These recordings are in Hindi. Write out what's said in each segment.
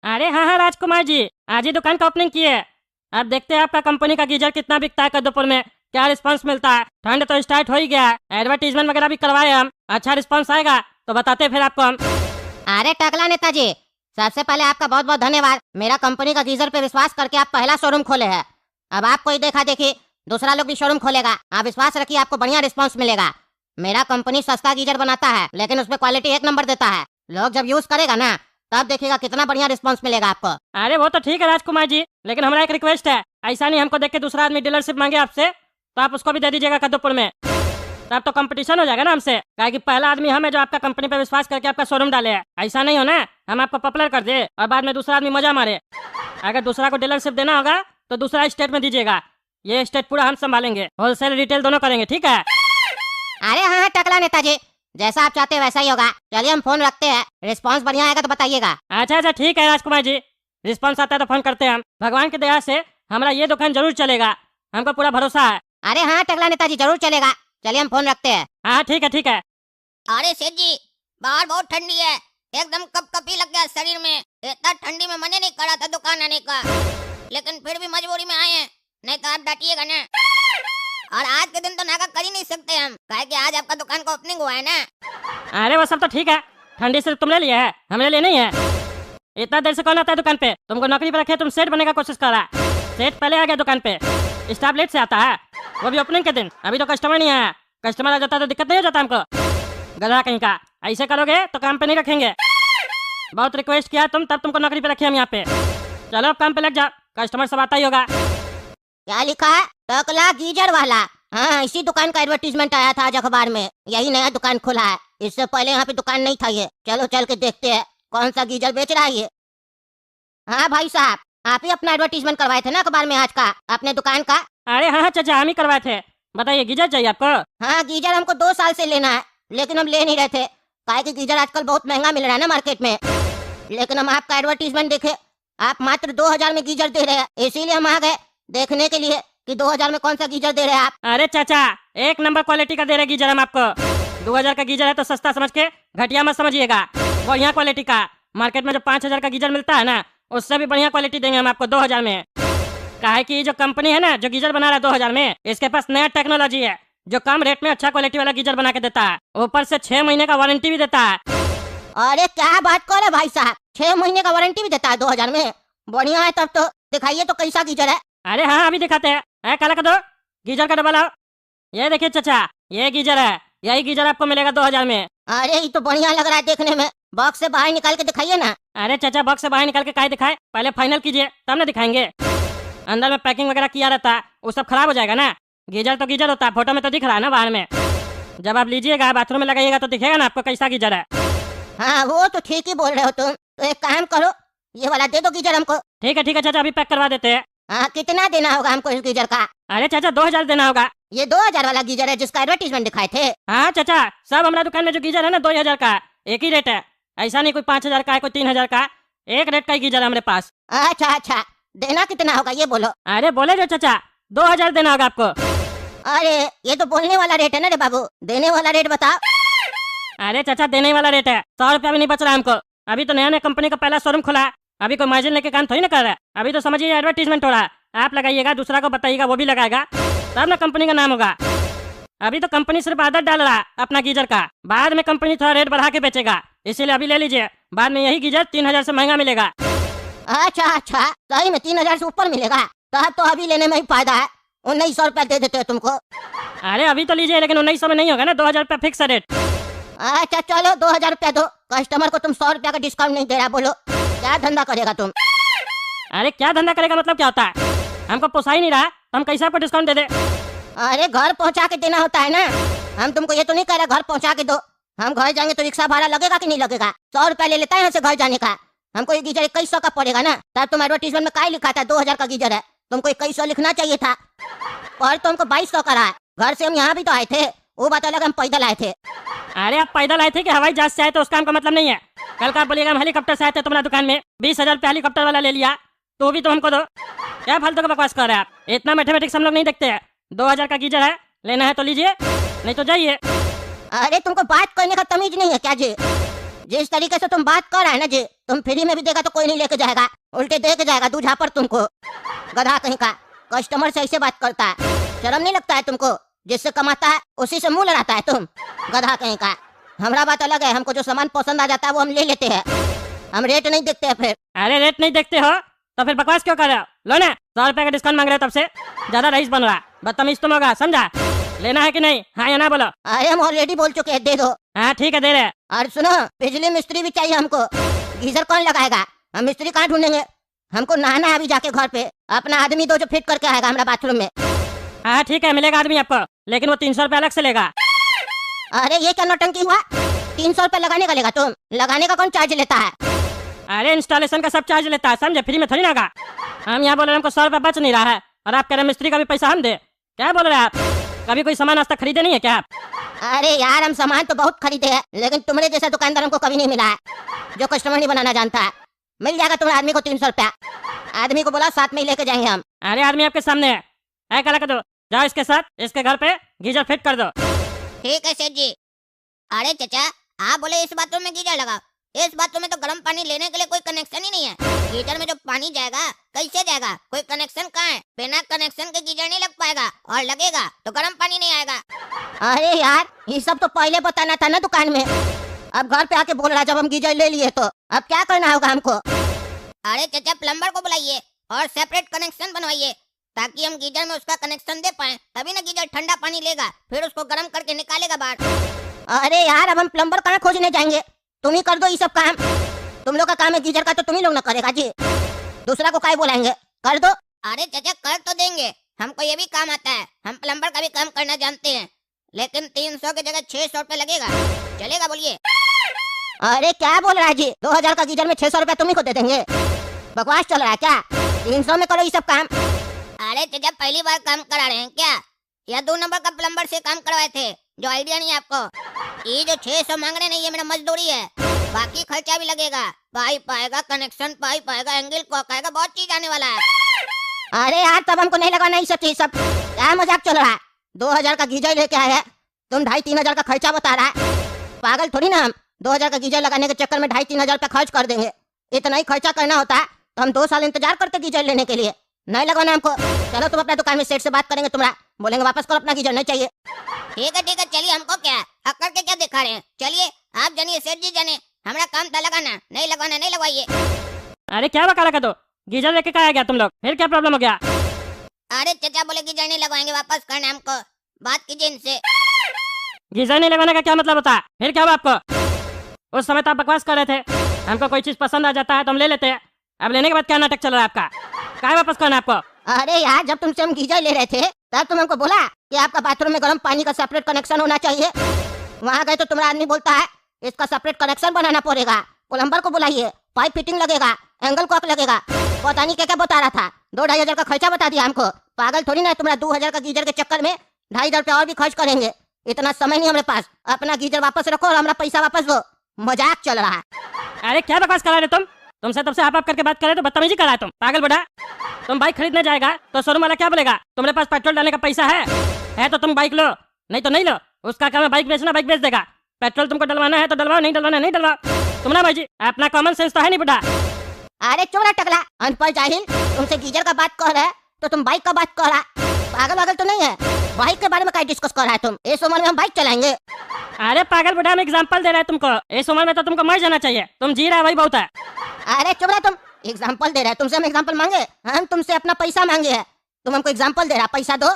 अरे हाँ हाँ राजकुमार जी, आज ही दुकान का ओपनिंग किए। अब देखते हैं आपका कंपनी का गीजर कितना बिकता है कद्दूपुर में, क्या रिस्पांस मिलता है। ठंड तो स्टार्ट हो ही गया है, एडवर्टीजमेंट वगैरह भी करवाए हम, अच्छा रिस्पांस आएगा तो बताते हैं फिर आपको हम। अरे टकला नेताजी, सबसे पहले आपका बहुत बहुत धन्यवाद। मेरा कंपनी का गीजर पे विश्वास करके आप पहला शोरूम खोले हैं। अब आपको ही देखा देखी दूसरा लोग भी शोरूम खोलेगा। आप विश्वास रखिए, आपको बढ़िया रिस्पांस मिलेगा। मेरा कंपनी सस्ता गीजर बनाता है लेकिन उसमें क्वालिटी एक नंबर देता है। लोग जब यूज करेगा ना तब देखिएगा कितना बढ़िया रिस्पांस मिलेगा आपको। अरे वो तो ठीक है राजकुमार जी, लेकिन हमारा एक रिक्वेस्ट है, ऐसा नहीं हमको देख के दूसरा आदमी डीलरशिप मांगे आपसे तो आप उसको भी दे दीजिएगा कद्दूपुर में। तब तो कंपटीशन हो जाएगा ना हमसे, क्या कि पहला आदमी हम है जो आपका कंपनी पे विश्वास करके आपका शोरूम डाले है। ऐसा नहीं हो ना हम आपको पॉपुलर कर दे और बाद में दूसरा आदमी मजा मारे। अगर दूसरा को डीलरशिप देना होगा तो दूसरा स्टेट में दीजिएगा, ये स्टेट पूरा हम संभालेंगे, होलसेल रिटेल दोनों करेंगे, ठीक है। अरे हाँ हाँ टकला नेताजी, जैसा आप चाहते हैं वैसा ही होगा। चलिए हम फोन रखते हैं, रिस्पांस बढ़िया आएगा तो बताइएगा। अच्छा अच्छा ठीक है राजकुमार जी, रिस्पॉन्स आता है तो फोन करते हैं हम। भगवान की दया से हमारा ये दुकान जरूर चलेगा, हमको पूरा भरोसा है। अरे हाँ टकला नेताजी, जरूर चलेगा। चलिए हम फोन रखते हैं। हाँ ठीक है ठीक है। अरे सेठ जी, बाहर बहुत ठंडी है, एकदम कपकपी लग गया शरीर में। इतना ठंडी में मन ही नहीं कर रहा था दुकान आने का, लेकिन फिर भी मजबूरी में आए हैं, नहीं तो आप डांटिएगा ना। और आज के दिन तो नागा कर ही नहीं सकते हम, काहे कि आज आपका दुकान का ओपनिंग हुआ है ना। अरे वो सब तो ठीक है, ठंडी सिर्फ तुमने लिया है, हमने लिए नहीं है। इतना देर से कौन आता है दुकान पे? तुमको नौकरी पे रखे, तुम सेठ बनने का कोशिश कर रहा है। सेठ पहले आ गया दुकान पे, स्टाफ लेट से आता है, वो भी ओपनिंग के दिन। अभी तो कस्टमर नहीं आया, कस्टमर आ जाता तो दिक्कत नहीं हो जाता हमको। गधा कहीं का, ऐसे करोगे तो काम पे नहीं रखेंगे। बहुत रिक्वेस्ट किया तुम, तब तुमको नौकरी पे रखे हम यहाँ पे। चलो अब काम पे लग जाओ, कस्टमर सब आता ही होगा। क्या लिखा है? टकला गीजर वाला। हाँ, इसी दुकान का एडवर्टीजमेंट आया था आज अखबार में। यही नया दुकान खुला है, इससे पहले यहाँ पे दुकान नहीं था ये। चलो चल के देखते हैं कौन सा गीजर बेच रहा है ये। हाँ भाई साहब, आप ही अपना एडवर्टीजमेंट करवाए थे ना अखबार में आज का, अपने दुकान का। अरे हाँ हाँ चाचा, हम ही करवाए थे। बताइए गीजर चाहिए आपको? हाँ, गीजर हमको 2 साल से लेना है, लेकिन हम ले नहीं रहे थे, काहे कि गीजर आजकल बहुत महंगा मिल रहा है ना मार्केट में। लेकिन हम आपका एडवर्टीजमेंट देखे, आप मात्र 2000 में गीजर दे रहे हैं, इसीलिए हम आ गए देखने के लिए कि 2000 में कौन सा गीजर दे रहे हैं आप। अरे चाचा, एक नंबर क्वालिटी का दे रहे गीजर हम आपको। 2000 का गीजर है तो सस्ता समझ के घटिया मत समझिएगा, बढ़िया क्वालिटी का। मार्केट में जो 5000 का गीजर मिलता है ना, उससे भी बढ़िया क्वालिटी देंगे हम आपको 2000 में। काहे कि जो कंपनी है ना जो गीजर बना रहा है 2000 में, इसके पास नया टेक्नोलॉजी है जो कम रेट में अच्छा क्वालिटी वाला गीजर बना के देता है, ऊपर से 6 महीने का वारंटी भी देता है। अरे क्या बात कर रहे भाई साहब, 6 महीने का वारंटी भी देता है 2000 में? बढ़िया है, तब तो दिखाइए तो कैसा गीजर है। अरे हाँ अभी दिखाते हैं। काला कर दो, गीजर का डब्बा लाओ। ये देखिए चाचा, ये गीजर है, यही गीजर आपको मिलेगा 2000 में। अरे ये तो बढ़िया लग रहा है देखने में, बॉक्स से बाहर निकाल के दिखाइए ना। अरे चाचा, बॉक्स से बाहर निकाल के काहे दिखाए, पहले फाइनल कीजिए तब ना दिखाएंगे। अंदर में पैकिंग वगैरह किया रहता है, वो सब खराब हो जाएगा ना। गीजर तो गीजर होता है, फोटो में तो दिख रहा है ना बाहर में। जब आप लीजिएगा बाथरूम में लगाइएगा तो दिखेगा ना आपको कैसा गीजर है। हाँ वो तो ठीक ही बोल रहे हो तुम। तो एक काम करो, ये वाला दे दो गीजर हमको। ठीक है चाचा, अभी पैक करवा देते हैं। हाँ, कितना देना होगा हमको इस गीजर का? अरे चाचा 2000 देना होगा। ये 2000 वाला गीजर है जिसका एडवर्टीजमेंट दिखाए थे? हाँ चाचा, सब हमारा दुकान में जो गीजर है ना 2000 का एक ही रेट है, ऐसा नहीं कोई 5000 का है कोई 3000 का, एक रेट का ही गीजर है हमारे पास। अच्छा अच्छा, देना कितना होगा ये बोलो। अरे बोले जो चाचा, 2000 देना होगा आपको। अरे ये तो बोलने वाला रेट है ना रे बाबू, देने वाला रेट बताओ। अरे चाचा देने वाला रेट है, 100 रुपया भी नहीं बच रहा हमको। अभी तो नया नया कंपनी का पहला शोरूम खुला है, अभी कोई मार्जिन लेके काम थोड़ी ना कर रहा है। अभी तो समझिए एडवर्टीजमेंट हो रहा है, आप लगाइएगा, दूसरा को बताइएगा, वो भी लगाएगा, तब ना कंपनी का नाम होगा। अभी तो कंपनी सिर्फ आदत डाल रहा है अपना गीजर का, बाद में कंपनी थोड़ा रेट बढ़ा के बेचेगा, इसीलिए अभी ले लीजिए, बाद में यही गीजर 3000 से महंगा मिलेगा। अच्छा अच्छा, सही में 3000 से ऊपर मिलेगा? तब तो अभी लेने में ही फायदा है। 1900 रुपया दे देते हो तुमको। अरे अभी तो लीजिए, लेकिन 1900 में नहीं होगा ना, 2000 रुपया फिक्स रेट। अच्छा चलो 2000 रुपया दो, कस्टमर को तुम 100 रुपया का डिस्काउंट नहीं दे रहा, बोलो क्या धंधा करेगा तुम? अरे क्या धंधा करेगा मतलब क्या होता है? हमको पोसा ही नहीं रहा तो हम कैसे आपको डिस्काउंट दे दे? अरे घर पहुंचा के देना होता है ना, हम तुमको ये तो नहीं कह रहे घर पहुंचा के दो। हम घर जाएंगे तो रिक्शा भाड़ा लगेगा कि नहीं लगेगा? 100 रुपया ले लेता है यहाँ से घर जाने का। हमको ये गीजर 2100 का पड़ेगा ना, तब तुम एडवर्टीजमेंट में क्या लिखा था 2000 का गीजर है, तुमको 2100 लिखना चाहिए था, और तुमको 2200 का रहा है। घर से हम यहाँ भी तो आए थे, वो बात अलग, हम पैदल आए थे। अरे आप पैदल आए थे कि हवाई जहाज से आए थे, उसका हमको मतलब नहीं है। कल का आप बोलिएगा हम हेलीकॉप्टर से आए थे तुम्हारा दुकान में, 20,000 रुपया हेलीकॉप्टर वाला ले लिया, तो भी तो हमको दो। क्या फालतू का बकवास कर रहे हैं आप? इतना मैथमेटिक्स हम लोग नहीं देखते हैं। 2000 का गीजर है, लेना है तो लीजिए, नहीं तो जाइए। अरे तुमको बात करने का तमीज नहीं है क्या जी? जिस तरीके से तुम बात कर रहा है ना जी, तुम फ्री में भी देगा तो कोई नहीं लेके जाएगा, उल्टे दे के जाएगा दूझा पर तुमको। गधा कहीं का, कस्टमर से ऐसे बात करता है, शर्म नहीं लगता है तुमको? जिससे कमाता है उसी से मुंह लड़ाता है तुम, गधा कहीं का। हमारा बात अलग है, हमको जो सामान पसंद आ जाता है वो हम ले लेते हैं, हम रेट नहीं देखते हैं। फिर अरे रेट नहीं देखते हो तो फिर बकवास क्यों कर रहे हो? लो ना, 100 रुपए का डिस्काउंट मांग रहे हो, तब से ज्यादा रईस बन रहा। बदतमीज तुम होगा, समझा? लेना है कि नहीं? हाँ या ना बोलो। अरे हम ऑलरेडी बोल चुके हैं, दे दो। हाँ ठीक है, दे रहे। और सुनो, बिजली मिस्त्री भी चाहिए हमको। गीजर कौन लगाएगा? हम मिस्त्री कहाँ ढूंढेंगे? हमको नहाना है अभी जाके घर पे, अपना आदमी दो जो फिट करके आएगा हमारा बाथरूम में। हाँ ठीक है, मिलेगा आदमी आपको, लेकिन वो 300 रुपए अलग से लेगा। अरे ये क्या नौटंकी हुआ? 300 रुपए लगाने का लेगा तुम? लगाने का कौन चार्ज लेता है? अरे इंस्टॉलेशन का सब चार्ज लेता है, समझे? फ्री में थोड़ी ना होगा। हम यहाँ बोल रहे हैं हमको 100 रुपए बच नहीं रहा है, और आप कह रहे हैं मिस्त्री का भी पैसा हम दे। क्या बोल रहे हैं आप? कभी कोई सामान आज तक खरीदे नहीं है क्या आप? अरे यार, हम सामान तो बहुत खरीदे हैं, लेकिन तुम्हारे जैसा दुकानदार हमको कभी नहीं मिला है जो कस्टमर नहीं बनाना जानता है। मिल जाएगा तुम्हारे आदमी को 300 रुपया। आदमी को बोला साथ में ही लेके जाएंगे हम। अरे आदमी आपके सामने है क्या कर दो, जाओ इसके साथ, इसके घर पे गीजर फिट कर दो। ठीक है सेठ जी। अरे चाचा, आप बोले इस बाथरूम में गीजर लगा, इस बाथरूम में तो गर्म पानी लेने के लिए कोई कनेक्शन ही नहीं है। गीजर में जो पानी जाएगा कैसे जाएगा? कोई कनेक्शन कहाँ है? बिना कनेक्शन के गीजर नहीं लग पाएगा, और लगेगा तो गर्म पानी नहीं आएगा। अरे यार, ये सब तो पहले बताना था ना दुकान में। अब घर पे आके बोल रहा जब हम गीजर ले लिए, तो अब क्या करना होगा हमको? अरे चाचा, प्लम्बर को बुलाइए और सेपरेट कनेक्शन बनवाइए, ताकि हम गीजर में उसका कनेक्शन दे पाए, तभी ना गीजर ठंडा पानी लेगा, फिर उसको गर्म करके निकालेगा बाहर। अरे यार, अब हम प्लम्बर कहाँ खोजने जाएंगे? तुम ही कर दो ये सब काम। तुम लोग का काम है गीजर का, तो तुम ही लोग ना करेगा जी, दूसरा को काय बुलाएंगे? कर दो। अरे चाचा, कर तो देंगे, हमको ये भी काम आता है, हम प्लम्बर का भी काम करना जानते हैं, लेकिन 300 की जगह 600 रुपए लगेगा, चलेगा? बोलिए। अरे क्या बोल रहा है जी? 2000 का गीजर में 600 रुपया तुम ही को दे देंगे? बकवास चल रहा है क्या? 300 में करो ये सब काम। अरे चाचा, पहली बार काम करा रहे हैं क्या? या 2 नंबर का प्लम्बर से काम करवाए थे जो आइडिया नहीं है आपको? ये जो 600 मांग रहे नहीं, ये मेरा मजदूरी है, बाकी खर्चा भी लगेगा, पाइप आएगा, कनेक्शन पाइप आएगा, एंगल कॉक आएगा, बहुत चीज आने वाला है। अरे यार, तब हमको नहीं लगाना ये सब चीज। सब क्या मजाक चल रहा है? 2000 का गीजर लेके आए हैं, तुम 2,500-3,000 का खर्चा बता रहा है। पागल थोड़ी ना हम 2000 का गीजर लगाने के चक्कर में 2,500-3,000 रुपया खर्च कर देंगे। इतना ही खर्चा करना होता है तो हम 2 साल इंतजार करते गीजर लेने के लिए। नहीं लगाना हमको। चलो तुम अपना दुकान में सेठ से बात करेंगे, तुम्हारा बोलेंगे वापस करो अपना गीजर, नहीं चाहिए। ठीक है, चलिए, हमको क्या अक्कर के क्या दिखा रहे हैं? चलिए आप जानिए, सेठ जी जाने, हमारा काम था लगाना, नहीं लगवाना नहीं लगवाइए। अरे क्या बका रखा, तो गीजर लेके कहा गया तुम लोग, फिर क्या प्रॉब्लम हो गया? अरे चाचा बोले गीजर नहीं लगवाएंगे, वापस करना हमको, बात कीजिए इनसे। गीजर नहीं लगाने का क्या मतलब होता है? फिर क्या हुआ आपको? उस समय तो आप बकवास कर रहे थे, हमको कोई चीज पसंद आ जाता है तो हम ले लेते हैं, अब लेने के बाद क्या नाटक चल रहा है आपका? क्या वापस करना है आपको? अरे यार, जब तुमसे हम गीजर ले रहे थे तब तुम हमको बोला कि आपका बाथरूम में गर्म पानी का सेपरेट कनेक्शन होना चाहिए। वहाँ गए तो तुम्हारा आदमी बोलता है इसका सेपरेट कनेक्शन बनाना पड़ेगा, प्लम्बर को बुलाइए, पाइप फिटिंग लगेगा, एंगल कॉक लगेगा, पता नहीं क्या क्या बता रहा था। 2-2,500 का खर्चा बता दिया हमको। पागल थोड़ी ना, तुम्हारा 2000 का गीजर के चक्कर में 2,500 रुपया और भी खर्च करेंगे। इतना समय नहीं हमारे पास। अपना गीजर वापस रखो और हमारा पैसा वापस दो। मजाक चल रहा है। अरे क्या बकवास करा रहे तुम? तुमसे तब से आप करके बात कर रहे तो बदतमीजी करा है तुम, पागल बुढ़ा। तुम बाइक खरीदने जाएगा तो शोरूम वाला क्या बोलेगा? तुम्हारे पास पेट्रोल डालने का पैसा है तो तुम बाइक लो, नहीं तो नहीं लो। उसका काम है बाइक बेचना, बाइक बेच देगा। पेट्रोल तुमको डलवाना है तो डलवाओ, नहीं डलवाना नहीं डलवाओ। तुम ना भाई जी, अपना कॉमन सेंस तो है नहीं बुढ़ा। अरे चुप रहा टकला, अनपढ़ जाहिल। तुमसे गीजर का बात कर रहा है तो तुम बाइक का बात कर रहा है। पागल वागल तो नहीं है? बाइक के बारे में क्या डिस्कस कर रहा है तुम? इस उम्र में हम बाइक चलाएंगे? अरे पागल बुढ़ा, हम एग्जाम्पल दे रहे हैं तुमको। इस उम्र में तो तुमको मर जाना चाहिए, तुम जी रहा है वही बहुत है। अरे चुप रहा, तुम एग्जाम्पल दे रहे हैं। तुमसे हम एग्जाम्पल मांगे? हम तुमसे अपना पैसा मांगे है, तुम हमको एग्जाम्पल दे रहा, पैसा दो।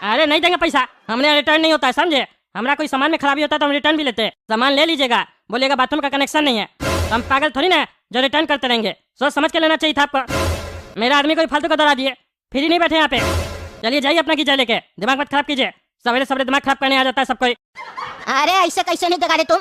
अरे नहीं देंगे पैसा, हमने रिटर्न नहीं होता है, समझे? हमारा कोई सामान में खराबी होता है तो हम रिटर्न भी लेते हैं। सामान ले लीजिएगा, बोलिएगा बाथरूम का कनेक्शन नहीं है, तो हम पागल थोड़ी ना जो रिटर्न करते रहेंगे। सोच समझ के लेना चाहिए था आपको। मेरा आदमी कोई फालतू को दौड़ा दिए, फ्री नहीं बैठे यहाँ पे। चलिए जाइए अपना गीजर लेके, दिमाग मत खराब कीजिए। सवेरे सवेरे दिमाग खराब करने आ जाता है सब कोई। अरे ऐसे कैसे नहीं दिखा रहे तुम?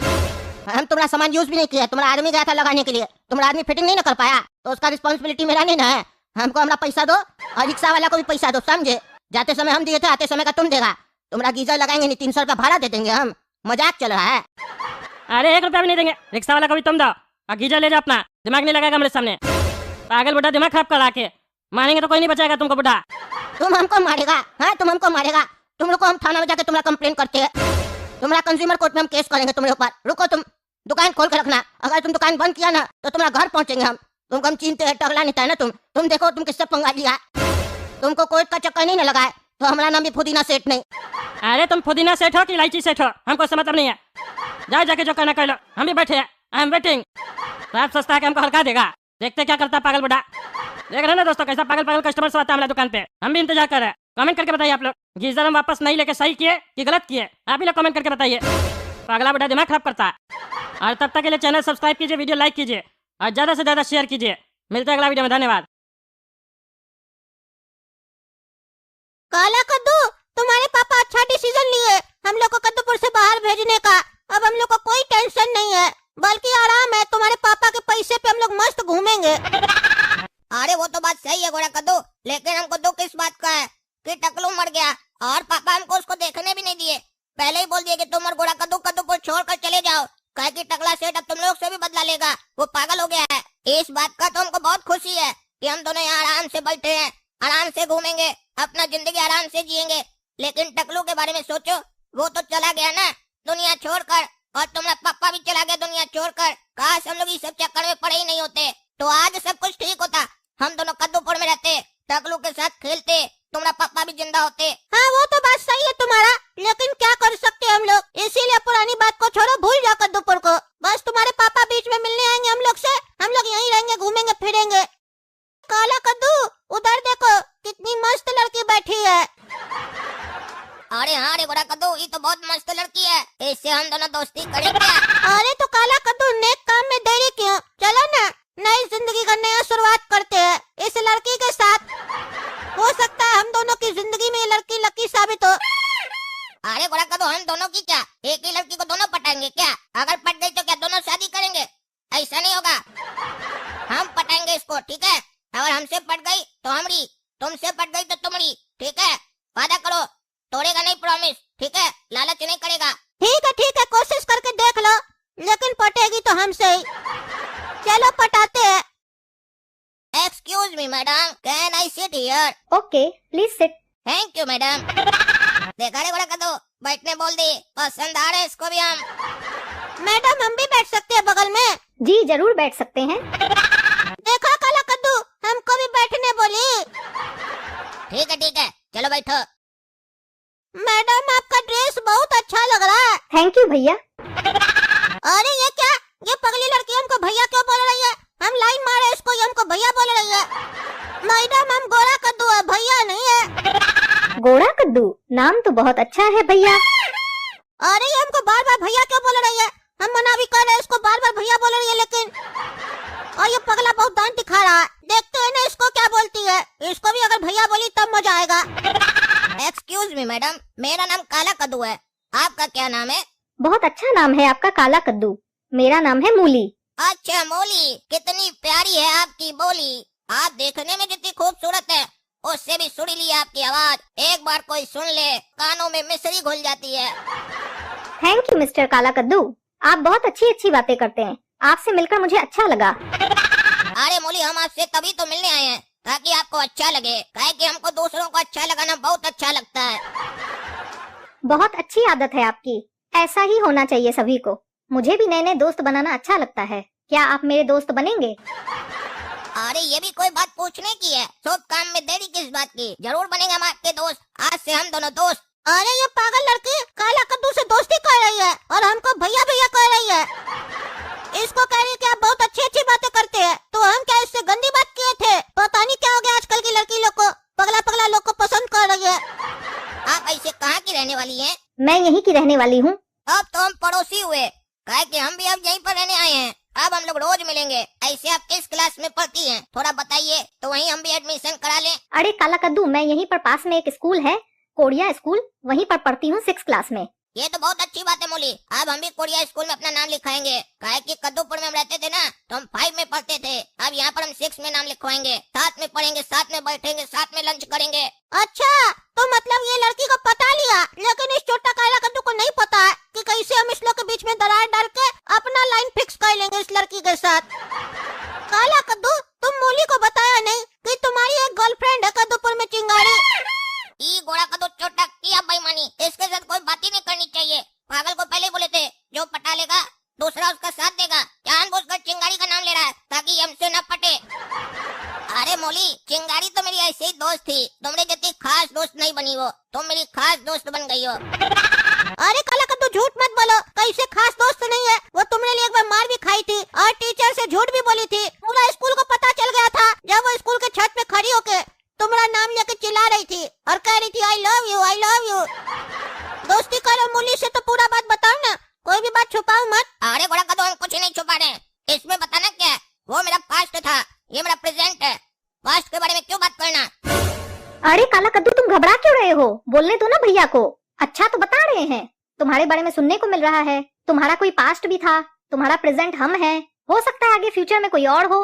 हम तुम्हारा सामान यूज भी नहीं किया, तुम्हारा आदमी गया था लगाने के लिए, तुम्हारा आदमी फिटिंग नहीं ना कर पाया, तो उसका रिस्पॉन्सिबिलिटी मेरा नहीं ना है। हमको हमारा पैसा दो और रिक्शा वाला को भी पैसा दो, समझे? जाते समय हम दिए थे, आते समय का तुम देगा। तुम्हारा गीजर लगाएंगे नहीं, 300 रुपया भाड़ा दे देंगे हम। मजाक चल रहा है। अरे 1 रुपया भी नहीं देंगे, रिक्शा वाला को भी तुम दो और गीजर ले जाओ अपना। दिमाग नहीं लगाएगा मेरे सामने, पागल बुढ़ा, दिमाग खराब करा के। मारेंगे तो कोई नहीं बचाएगा तुमको बुढ़ा। तुम हमको मारेगा? हाँ, तुम हमको मारेगा? तुम लोग को हम थाना में जाके तुम्हारा कंप्लेन करते हैं, तुम्हारा कंज्यूमर कोर्ट में हम केस करेंगे तुम्हारे ऊपर। रुको तुम, दुकान खोल के रखना। अगर तुम दुकान बंद किया ना तो तुम्हारा घर पहुंचेंगे हम। तुमको हम चिंते है, टगला नहीं था ना तुम देखो तुम किससे पंगा लिया। तुमको कोई का चक्कर नहीं ना लगा है तो हमारा नाम भी पुदीना सेठ नहीं। अरे तुम पुदीना सेठ हो कि इलायची सेठ हो, हमको इससे मतलब नहीं है। जाओ जाके जो करना कर लो, हम भी बैठे हैं। I am waiting. आप सोचता है कि हमको हल्का देगा, देखते क्या करता पागल बुढ़ा। देख रहे हैं ना दोस्तों कैसा पागल पागल कस्टमर आता है हमारे दुकान पे। हम भी इंतजार कर रहे हैं। कमेंट करके बताइए आप लोग गीजर हम वापस नहीं लेके सही किए कि गलत किए, आप ही लोग कमेंट करके बताइए। पागला बुढ़ा दिमाग खराब करता है। और तब तक के लिए चैनल सब्सक्राइब कीजिए, वीडियो लाइक कीजिए और ज्यादा से ज्यादा शेयर कीजिए। मिलते हैं अगला वीडियो में, धन्यवाद। काला कद्दू, तुम्हारे पापा अच्छा डिसीजन लिए हम लोग को कद्दूपुर से बाहर भेजने का। अब हम लोग को कोई टेंशन नहीं है, बल्कि आराम है। तुम्हारे पापा के पैसे पे हम लोग मस्त घूमेंगे। अरे वो तो बात सही है गोरा कद्दू, लेकिन हमको दुख इस बात का है कि टकलू मर गया और पापा हमको उसको देखने भी नहीं दिए। पहले ही बोल दिए कि तुम और गोरा कद्दू कद्दूपुर छोड़कर चले जाओ, कहे कि टकला सेठ अब तुम लोग से भी बदला लेगा, वो पागल हो गया है। इस बात का तो हमको बहुत खुशी है कि हम दोनों यहाँ आराम से बैठे हैं, आराम से घूमेंगे, अपना जिंदगी आराम से जिएंगे। लेकिन टकलू के बारे में सोचो, वो तो चला गया ना दुनिया छोड़कर, और तुम्हारा पापा भी चला गया दुनिया छोड़कर। काश हम लोग इस सब चक्कर में पड़े ही नहीं होते तो आज सब कुछ ठीक होता। हम दोनों कद्दूपुर में रहते, टकलू के साथ खेलते, तुम्हारा पापा भी जिंदा होते। हाँ वो तो बात सही है तुम्हारा, लेकिन क्या कर सकते हैं हम लोग। इसीलिए पुरानी बात को छोड़ो, भूल जाओ कद्दूपुर को। बस तुम्हारे पापा बीच में मिलने आएंगे हम लोग से, हम लोग यहीं रहेंगे, घूमेंगे फिरेंगे। काला कद्दू उधर देखो कितनी मस्त लड़की बैठी है। अरे हाँ रे गोरा कद्दू, ये तो बहुत मस्त लड़की है, इससे हम दोनों दोस्ती करेंगे। अरे तो काला कद्दू नेक काम में देरी क्यों, चलो ना नई जिंदगी का नया शुरुआत करते हैं इस लड़की के साथ। हो सकता है हम दोनों की जिंदगी में ये लड़की लकी साबित हो। अरे गोरा कद्दू, हम दोनों की क्या, एक ही लड़की को दोनों पटाएंगे क्या? अगर पट गई तो क्या दोनों शादी करेंगे? ऐसा नहीं होगा, हम पटाएंगे इसको, ठीक है? अगर हमसे पट गई तो हमरी, तुमसे पट गई तो तुम्हारी, ठीक है? वादा करो, तोड़ेगा नहीं प्रॉमिस, ठीक है? लालच नहीं करेगा। ठीक है, कोशिश करके देख लो, लेकिन पटेगी तो हमसे ही। चलो पटाते हैं। Excuse me madam, can I sit here? Okay please sit. Thank you madam. देखा रे गोरा कद्दू, बैठने बोल दी, पसंद आ रहे इसको भी हम। मैडम हम भी बैठ सकते हैं बगल में? जी जरूर बैठ सकते हैं। देखा काला कद्दू, हमको भी बैठने बोली। ठीक है, चलो बैठो। मैडम आपका ड्रेस बहुत अच्छा लग रहा है। थैंक यू भैया। अरे ये क्या, ये पगली लड़की हमको भैया क्यों बोल रही है? हम लाइन मारे इसको, ये हमको भैया बोल रही है। मैडम हम गोरा कद्दू है, भैया नहीं है। गोरा कद्दू नाम तो बहुत अच्छा है भैया। अरे ये हमको बार बार भैया क्यों बोल रही है? हम मना भी कर रहे हैं, इसको बार बार भैया बोल रही है, लेकिन और ये पगला बहुत दांत दिखा रहा है। देखते हैं ना इसको क्या बोलती है। इसको भी अगर भैया बोली तब मजा आएगा। एक्सक्यूज मी मैडम, मेरा नाम काला कद्दू है, आपका क्या नाम है? बहुत अच्छा नाम है आपका काला कद्दू, मेरा नाम है मूली। अच्छा मूली, कितनी प्यारी है आपकी बोली। आप देखने में जितनी खूबसूरत है, उससे भी सुरीली है आपकी आवाज। एक बार कोई सुन ले, कानों में मिश्री घुल जाती है। थैंक यू मिस्टर काला कद्दू, आप बहुत अच्छी अच्छी बातें करते हैं, आपसे मिलकर मुझे अच्छा लगा। अरे मूली, हम आपसे तभी तो मिलने आए हैं ताकि आपको अच्छा लगे, काहे कि हमको दूसरों को अच्छा लगाना बहुत अच्छा लगता है। बहुत अच्छी आदत है आपकी, ऐसा ही होना चाहिए सभी को। मुझे भी नए नए दोस्त बनाना अच्छा लगता है, क्या आप मेरे दोस्त बनेंगे? अरे ये भी कोई बात पूछने की है, सब काम में देरी किस बात की? जरूर बनेंगे हम आपके दोस्त, आज से हम दोनों दोस्त। अरे ये पागल लड़की काला कद्दू से दोस्ती कर रही है और हमको भैया भैया कह रही है। इसको कह रही है कि आप बहुत अच्छी अच्छी बातें करते हैं, तो हम क्या इससे गंदी बात किए थे? पता नहीं क्या हो गया आजकल की लड़की लोग को, पगला पगला लोग को पसंद कर रही है। आप ऐसे कहाँ की रहने वाली हैं? मैं यहीं की रहने वाली हूँ। अब तो हम पड़ोसी हुए, काहे कि हम भी अब यहीं पर रहने आए हैं। अब हम लोग रोज मिलेंगे। ऐसे आप किस क्लास में पढ़ती हैं, थोड़ा बताइए तो वहीं हम भी एडमिशन करा लें। अरे काला कद्दू, मैं यहीं पर पास में एक स्कूल है, कोड़िया स्कूल, वहीं पर पढ़ती हूँ 6 क्लास में। ये तो बहुत अच्छी बात है मूली, अब हम भी कोरिया स्कूल में अपना नाम लिखवाएंगे। काहे कि कद्दूपुर में हम रहते थे ना, तो हम 5 में पढ़ते थे, अब यहाँ पर हम 6 में नाम लिखवाएंगे। साथ में पढ़ेंगे, साथ में बैठेंगे, साथ में लंच करेंगे। अच्छा, तो मतलब ये लड़की को पता लिया, लेकिन इस छोटा काला कद्दू को नहीं पता है कि कैसे हम इस लोग के बीच में दरार डाल के अपना लाइन फिक्स कर लेंगे इस लड़की के साथ। काला कद्दू, तुम मूली को बताया नहीं कि तुम्हारी एक गर्लफ्रेंड है कद्दूपुर में, चिंगारी। ई गोरा कद्दू छोटा किया बेईमानी, इसके साथ कोई बात ही नहीं करनी चाहिए। पागल को पहले बोले थे, जो पटा लेगा दूसरा उसका बोली चिंगारी तो मेरी ऐसी ही दोस्त थी, तुमने जितनी खास दोस्त नहीं बनी वो, तुम मेरी खास दोस्त बन गई हो। अरे काला कद्दू झूठ मत बोलो, कैसे खास दोस्त नहीं है। वो तुमने लिए एक बार मार भी खाई थी और टीचर से झूठ भी बोली थी। पूरा स्कूल को पता चल गया था जब वो स्कूल के छत पे खड़ी होके तुम्हारा नाम लेके चिल्ला रही थी और कह रही थी I love you, I love you. दोस्ती करो मूली से तो पूरा बात बताओ ना, कोई भी बात छुपाओ मत। अरे घोड़ा कद्दू हम कुछ नहीं छुपा रहे, इसमें बताना क्या है, वो मेरा पास्ट था, ये मेरा प्रेजेंट है, पास्ट के बारे में क्यों बात करना। अरे काला कद्दू तुम घबरा क्यों रहे हो? बोलने दो ना भैया को। अच्छा तो बता रहे हैं, तुम्हारे बारे में सुनने को मिल रहा है। तुम्हारा कोई पास्ट भी था, तुम्हारा प्रेजेंट हम हैं, हो सकता है आगे फ्यूचर में कोई और हो।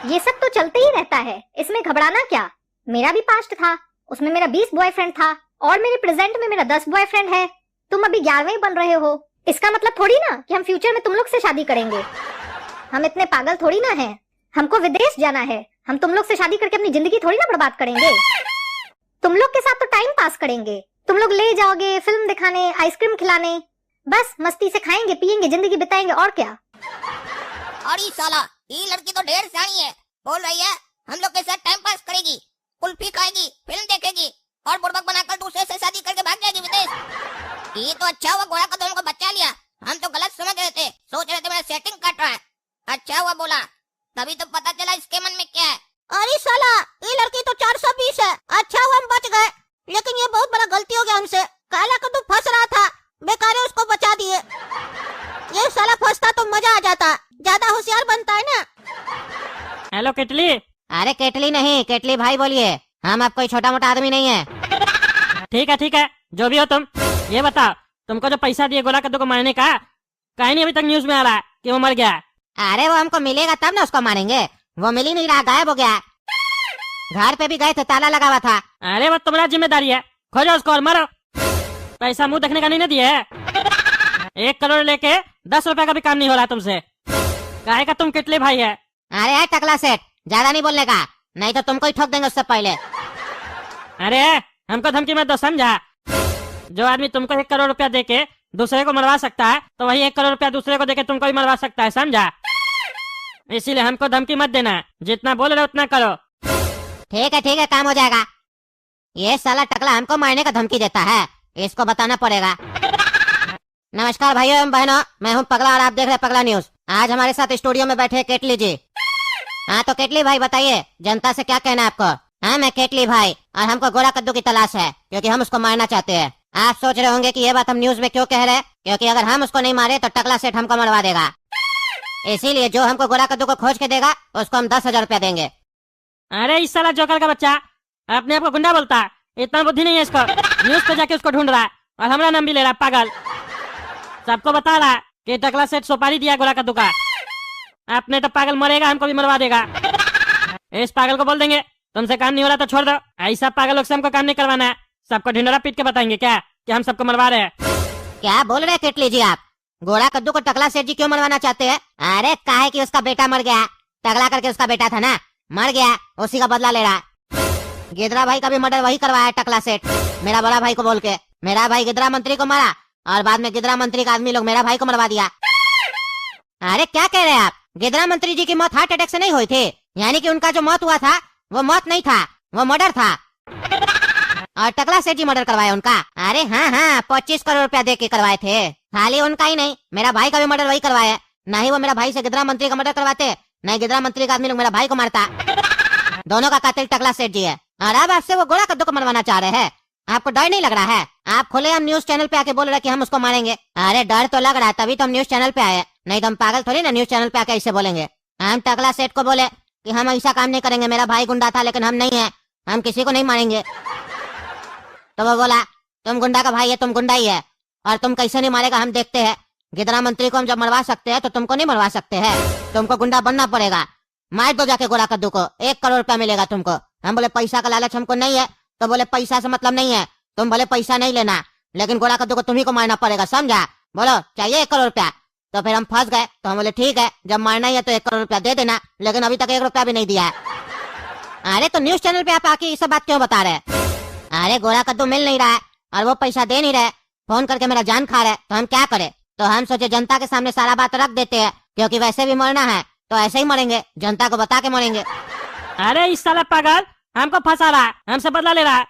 ये सब तो चलते ही रहता है, इसमें घबराना क्या। मेरा भी पास्ट था, उसमें मेरा 20 बॉयफ्रेंड था और मेरे प्रेजेंट में मेरा 10 बॉयफ्रेंड है। तुम अभी 11वें बन रहे हो, इसका मतलब थोड़ी ना कि हम फ्यूचर में तुम लोग से शादी करेंगे। हम इतने पागल थोड़ी ना हैं। हमको विदेश जाना है, हम तुम लोग से शादी करके अपनी जिंदगी थोड़ी ना बर्बाद करेंगे। तुम लोग के साथ तो टाइम पास करेंगे, तुम लोग ले जाओगे फिल्म दिखाने, आइसक्रीम खिलाने, बस मस्ती से खाएंगे पिएंगे, जिंदगी बिताएंगे और क्या। और ये साला ये लड़की तो ढेर सारी है, बोल रही है हम लोग के साथ टाइम पास करेगी, कुल्फी खाएगी, फिल्म देखेगी और बुड़बक बनाकर दूसरे से शादी करके भाग जाएगी विदेश। ये तो अच्छा हुआ घोड़ा कद्दू हमको बचा लिया, हम तो गलत समझ रहे थे, सोच रहे थे मेरा सेटिंग कट रहा है। अच्छा हुआ बोला, तभी तो पता चला इसके मन में क्या है। अरे साला ये लड़की तो 420 है। अच्छा हुआ हम बच गए, लेकिन ये बहुत बड़ा गलती हो गया हमसे। काला कद्दू फंस रहा था, बेकार है उसको बचा दिए। ये साला फंसता तो मजा आ जाता, ज्यादा होशियार बनता है ना। हेलो केटली। अरे केटली नहीं, केटली भाई बोलिए, हम आप कोई छोटा मोटा आदमी नहीं है। ठीक है, जो भी हो तुम ये बताओ, तुमको जो पैसा दिए गोला कद्दू को मारने का, कहीं नहीं अभी तक न्यूज में आ रहा है कि वो मर गया। अरे वो हमको मिलेगा तब ना उसको मारेंगे, वो मिल ही नहीं रहा, गायब हो गया। घर पे भी गए थे, ताला लगा हुआ था। अरे वो तुम्हारा जिम्मेदारी है, खोजो उसको और मारो। पैसा मुंह देखने का नहीं ना दिया है। 1 करोड़ लेके 10 रुपए का भी काम नहीं हो रहा तुमसे, काहे का तुम कितले भाई है। अरे यार टकला सेठ, ज्यादा नहीं बोलने का, नहीं तो तुमको ही ठोक देंगे उससे पहले। अरे हमको धमकी मत दो, समझा। जो आदमी तुमको 1 करोड़ रुपया देके दूसरे को मरवा सकता है, तो वही 1 करोड़ रुपया दूसरे को देके तुमको भी मरवा सकता है, समझा। इसीलिए हमको धमकी मत देना, जितना बोल रहे उतना करो। ठीक है, काम हो जाएगा। ये साला टकला हमको मारने का धमकी देता है, इसको बताना पड़ेगा। नमस्कार भाइयों एवं बहनों, मैं हूँ पगला और आप देख रहे हैं पगला न्यूज। आज हमारे साथ स्टूडियो में बैठे केटली जी। हाँ तो केटली भाई बताइए, जनता से क्या कहना है आपको। हाँ मैं केटली भाई, और हमको गोरा कद्दू की तलाश है, क्योंकि हम उसको मारना चाहते हैं। आप सोच रहे होंगे कि ये बात हम न्यूज में क्यों कह रहे हैं, क्योंकि अगर हम उसको नहीं मारे तो टकला सेठ हमको मरवा देगा। इसीलिए जो हमको गोरा कद्दू को खोज के देगा उसको हम 10,000 रुपया देंगे। अरे इस साला जोकर का बच्चा अपने आप को गुंडा बोलता है, इतना बुद्धि नहीं है इसको। न्यूज पे जाके उसको ढूंढ रहा है और हमारा नाम भी ले रहा है, पागल। सबको बता रहा है कि टकला सेठ सुपारी दिया गोरा कद्दू का। अपने तो पागल मरेगा, हमको भी मरवा देगा। इस पागल को बोल देंगे तुमसे काम नहीं हो रहा तो छोड़ दो, ऐसा पागल लोग से हमको काम नहीं करवाना है। सबको ढिंडोरा पीट के बताएंगे क्या कि हम सबको मरवा रहे हैं। क्या बोल रहे हैं केटली जी आप? गोरा कद्दू को टकला सेठ जी क्यों मरवाना चाहते हैं? अरे काहे कि उसका बेटा मर गया, टकला करके उसका बेटा था ना, मर गया, उसी का बदला ले रहा है। गिदरा भाई का भी मर्डर वही करवाया है टकला सेठ, मेरा बड़ा भाई को बोल के। मेरा भाई गिदरा मंत्री को मारा और बाद में गिदरा मंत्री का आदमी लोग मेरा भाई को मरवा दिया। अरे क्या कह रहे हैं आप? गिदरा मंत्री जी की मौत हार्ट अटैक से नहीं हुई थी, यानी कि उनका जो मौत हुआ था वो मौत नहीं था, वो मर्डर था। और टकला सेठ जी मर्डर करवाया उनका। अरे हाँ 25 करोड़ रुपया दे के करवाए थे। खाली उनका ही नहीं, मेरा भाई का भी मर्डर वही करवाया। नहीं वो मेरा भाई से गिदरा मंत्री का मर्डर करवाते, नहीं गिदरा मंत्री का आदमी लोग मेरा भाई को मारता। दोनों का कातिल टकला सेठ जी है। और अब आपसे वो गोरा कद्दू को मरवाना चाह रहे हैं। आपको डर नहीं लग रहा है? आप खुले हम न्यूज चैनल पे आके बोल रहे कि हम उसको मारेंगे। अरे डर तो लग रहा है, तभी तो हम न्यूज चैनल पे आए, नहीं तो हम पागल थोड़ी ना न्यूज चैनल पे आके ऐसे बोलेंगे। हम टकला सेठ को बोले कि हम ऐसा काम नहीं करेंगे, मेरा भाई गुंडा था लेकिन हम नहीं है, हम किसी को नहीं मारेंगे। तो वो बोला तुम गुंडा का भाई है, तुम गुंडा ही है, और तुम कैसे नहीं मारेगा हम देखते हैं। गिदरा मंत्री को हम जब मरवा सकते हैं तो तुमको नहीं मरवा सकते हैं, तुमको गुंडा बनना पड़ेगा। मार दो जाके गोरा कद्दू को, 1 करोड़ रुपया मिलेगा तुमको। हम बोले पैसा का लालच हमको नहीं है, तो बोले पैसा से मतलब नहीं है, तुम बोले पैसा नहीं लेना, लेकिन गोरा कद्दू को तुम्ही को मारना पड़ेगा, समझा? बोलो चाहिए 1 करोड़ रुपया। तो फिर हम फंस गए, तो हम बोले ठीक है जब मारना ही है तो 1 करोड़ रुपया दे देना, लेकिन अभी तक 1 रुपया भी नहीं दिया है। अरे तो न्यूज चैनल पे आप आके ये सब बात क्यों बता रहे हैं? अरे गोरा कद्दू मिल नहीं रहा है और वो पैसा दे नहीं रहे, फोन करके मेरा जान खा रहे, तो हम क्या करें? तो हम सोचे जनता के सामने सारा बात रख देते हैं, क्योंकि वैसे भी मरना है तो ऐसे ही मरेंगे, जनता को बता के मरेंगे। अरे इस साला पागल हमको फंसा रहा है, हमसे बदला ले रहा है।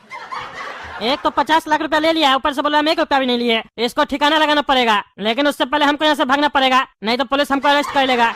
एक तो 50 लाख रुपया ले लिया, ऊपर से बोला हम 1 रुपया भी नहीं लिए। इसको ठिकाना लगाना पड़ेगा, लेकिन उससे पहले हमको यहाँ से भागना पड़ेगा, नहीं तो पुलिस हमको अरेस्ट कर लेगा।